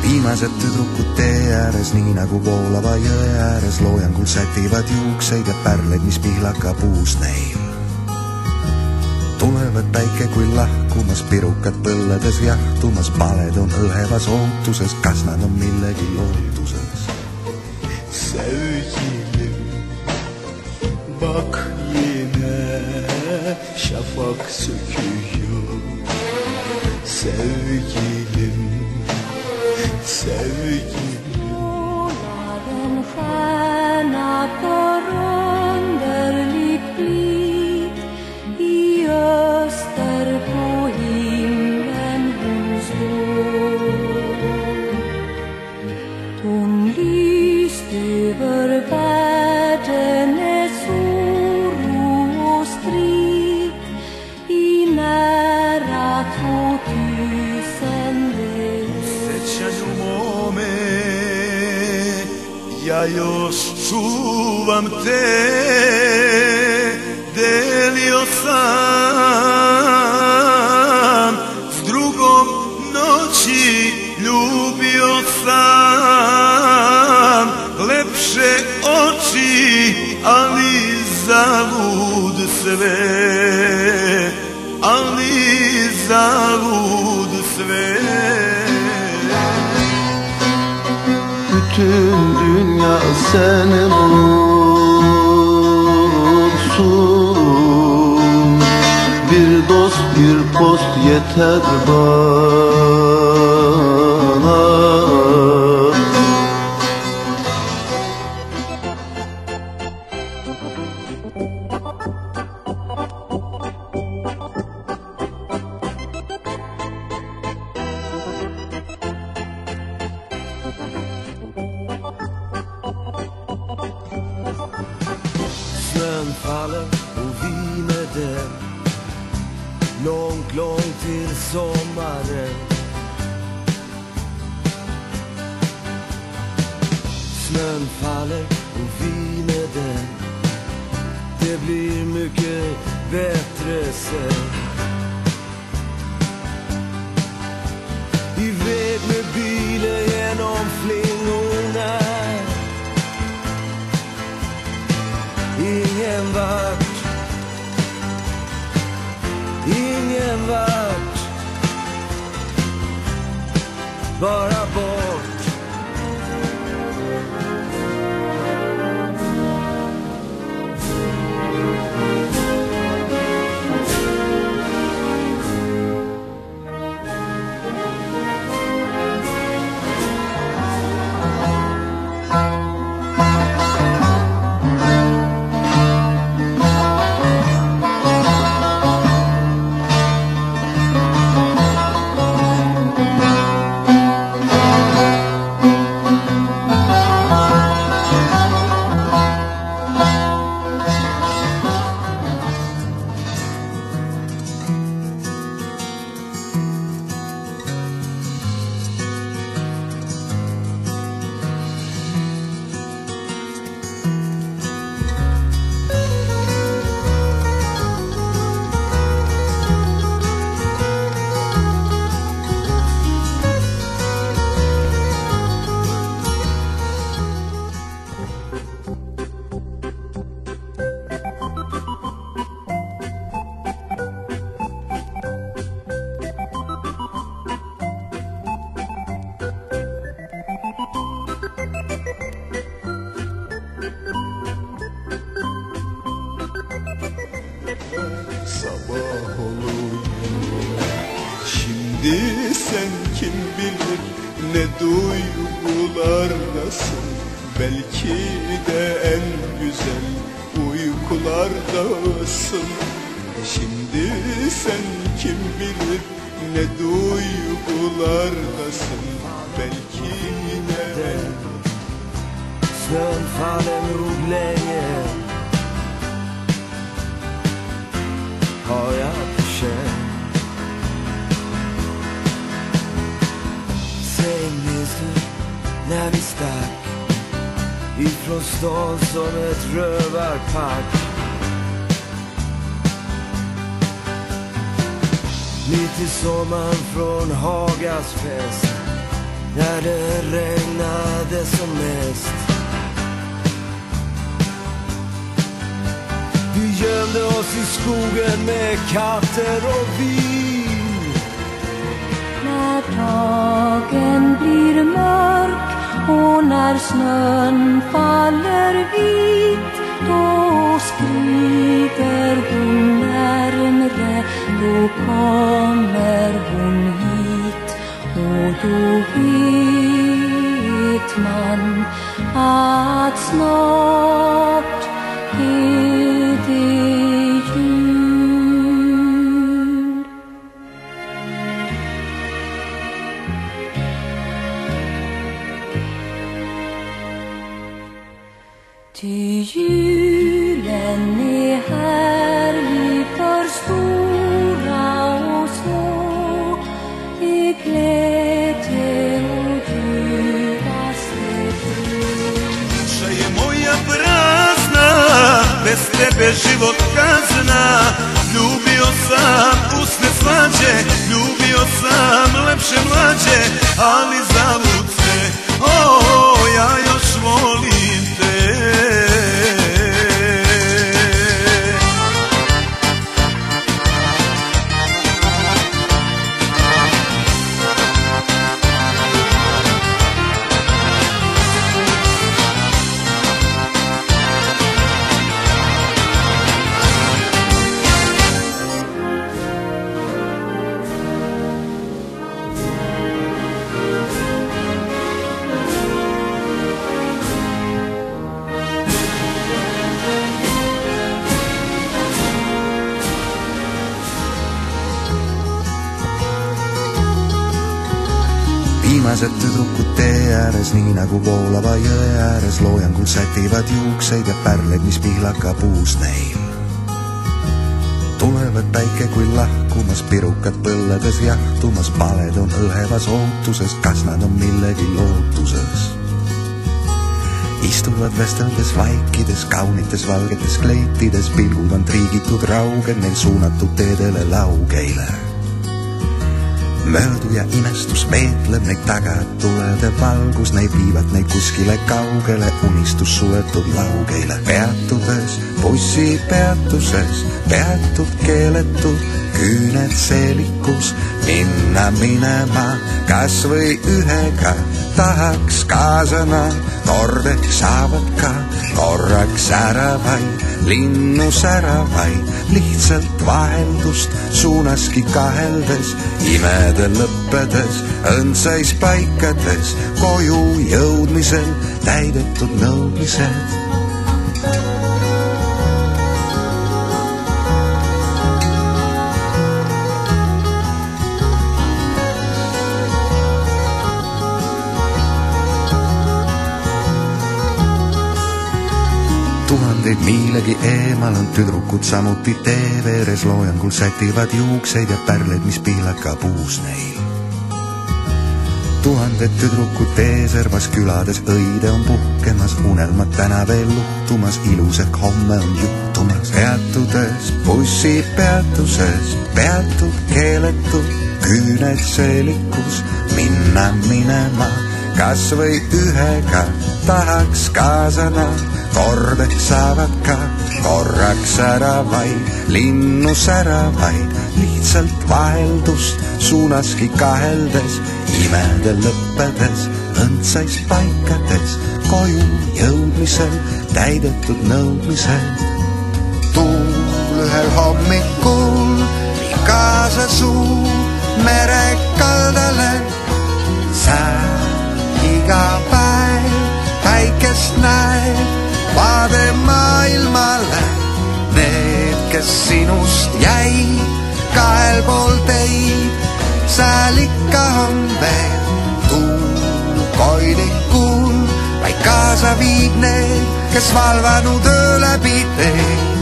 Viimased tüdrukud tee ääres, nii nagu voolava jõe ääres, loojangul sätivad juukseid ja pärleid, mis pihlaka puus neil. Tulevad päike kui lahkumas, pirukad põlledes jahtumas, paled on õhevas ootuses, kas nad on millegi lootuses. Sevgilim, bak yine şafak söküyor. Sevgilim, sevgilim. Månaden stjärna förunderlig blick, i öster på himlen hon står. Hon lyst över världens oro och strid, i nära 2000 Sećanju mome, ja još čuvam te, delio sam s drugom noći, ljubio sam lepše oči, ali zalud sve, ali zalud sve. Bütün dünya senin olsun, bir dost bir post yeter bana. Snön faller och viner den, långt, långt till sommaren. Snön faller och viner den, det blir mycket bättre sen. Iväg med bilen genom flingorna, ingen vart, ingen vart, bara bort. Sabah oluyor, şimdi sen kim bilir ne duygulardasın. Belki de en güzel uykulardasın. Şimdi sen kim bilir ne duygulardasın. Belki de Snön faller nog länge, har jag känt. när vi stack ifrån stan som ett rövarpack. Mitt i sommaren från Hagas fest, när det regnade som mest. Vi gömde oss i skogen med katter och vin. När dagen blir mörk och när snön faller vit, då skrider hon närmre, då kommer hon hit. Och då vet man att snart är det jul. Ty julen är härlig för stora och små, i glädje och ljuvaste brud. Duša je moja prazna, bez tebe život kazna. Ljubio sam usne slađe, ljubio sam lepše mlađe, ali zavud se, ja još volim te. Viimased tüdrukud tee ääres, nii nagu voolava jõe ääres, loojangul sätivad juukseid ja pärleid, mis pihlaka puus neil. Tulevad päike kui lahkumas, pirukad põlledes jahtumas, paled on õhevas ootuses, kas nad on millegi lootuses. Istuvad vesteldes vaikides, kaunites valgetes kleitides, pilgud on triigitud rauged, neil suunatud teedele laugeile. Möödu ja imestus veetleb neid taga, et tulede valgus, neid viivad neid kuskile kaugele, unistus suletud laugeile. Peatudes, bussi peatuses, peatud keeletud, küüned seelikus, minna minema, kas või ühega, tahaks kaasana, kordeks saavad ka, korraks äravaid, linnu säravaid, lihtsalt vaheldust suunaski kaheldes, imede lõppedes, õndsais paikades, koju jõudmisel täidetud nõudmised. Tuhandeid miilegi eemal on tüdrukud samuti tee veeres, loojangul sätivad juukseid ja pärleid, mis pihlaka puus neil. Tuhanded tüdrukud teeservas, külades õide on puhkemas, unelmad täna veel luhtumas, ilusek homme on juhtumas. Peatudes, bussi peatuses, peatud keeletud, küüned seelikus, minna minema, kas või ühega, tahaks kaasana, kordeks saavad ka, korraks äravaid, linnu säravaid, lihtsalt vaheldust suunaski kaheldes, imede lõppedes, õndsais paikades, koju jõudmisel täidetud nõudmisel. Tuul ühel hommikul viib kaasa suu mere kaldale, sää iga päev päikest näeb, vaade maailmale. Need, kes sinust jäid, kahel pool teid, sääl ikka on veel. Tuul koilikul vaid kaasa viib need, kes valvanud öö läbi teed.